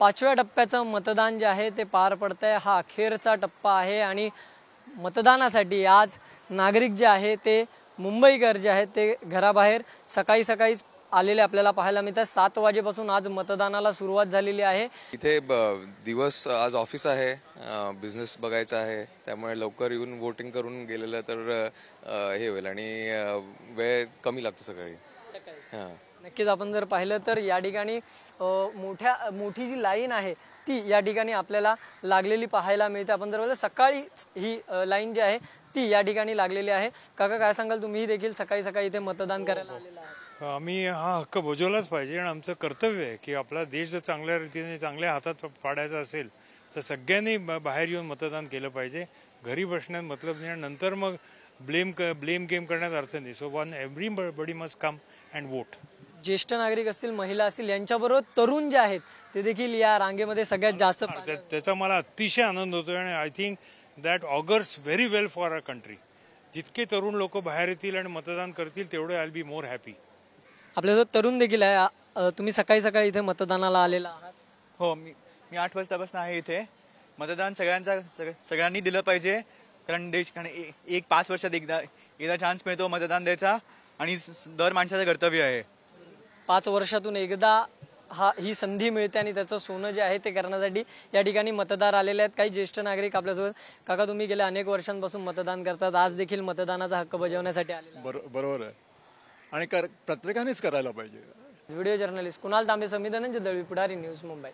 पाचव्या टप्प्याचं मतदान जे आहे ते पार पडतंय। हा अखेरचा टप्पा आहे आणि मतदानासाठी आज नागरिक जे आहे ते मुंबईकर जे आहेत ते घराबाहेर सकाळी सकाळीच आलेले आपल्याला पाहायला मिळतात। 7 वाजेपासून आज मतदानाला सुरुवात झालेली आहे। इथे दिवस आज ऑफिस आहे, बिझनेस बघायचा आहे, त्यामुळे लवकर येऊन वोटिंग करून गेलेलं तर हे होईल आणि वेळ कमी लागतो सकाळी। नक्कीच आपण जर पाहिलं तर या ठिकाणी मोठी जी लाईन आहे ती या ठिकाणी आपल्याला लागलेली पाहायला मिळते। आपण जर पाहिलं सकाळीच ही लाईन जी आहे ती या ठिकाणी लागलेली आहे। काका काय सांगाल, तुम्ही देखील सकाळी सकाळी इथे मतदान करायला आलेला आहात? आम्ही हा हक्क बजावलाच पाहिजे आणि आमचं कर्तव्य आहे की आपला देश जर चांगल्या रीतीने चांगल्या हातात पाडायचा असेल तर सगळ्यांनी बाहेर येऊन मतदान केलं पाहिजे। घरी बसण्यात मतलब नाही, नंतर मग ब्लेम गेम करण्यात अर्थ नाही। So one everybody must come and vote. ज्येष्ठ नागरिक असतील, महिला असतील, यांच्याबरोबर तरुण जे आहेत ते देखील या रांगेमध्ये सगळ्यात जास्त त्याचा मला अतिशय आनंद होतो आणि I think that augurs very well for our country. जितके तरुण लोक बाहेर येतील आणि मतदान करतील तेवढे I will be more happy. आपल्यासोबत तरुण देखील आहे। तुम्ही सकाळी सकाळी इथे मतदानाला आलेला आहात? हो, मी 8 वाजतापासून आहे इथे। मतदान सगळ्यांनी दिलं पाहिजे, कारण एक 5 वर्षात एकदा चान्स मिळतो मतदान द्यायचा आणि दर माणसाचं कर्तव्य आहे। 5 वर्षातून एकदा ही संधी मिळते आणि त्याचं सोनं जे आहे ते करण्यासाठी या ठिकाणी मतदार आलेले आहेत। काही ज्येष्ठ नागरिक आपल्यासोबत। काका, तुम्ही गेल्या अनेक वर्षांपासून मतदान करतात, आज देखील मतदानाचा हक्क बजावण्यासाठी आलेला? बरोबर आहे आणि प्रत्येकानेच करायला पाहिजे। व्हिडिओ जर्नलिस्ट कुणाल तांबे, धनंजय दळवी, पुढारी न्यूज, मुंबई।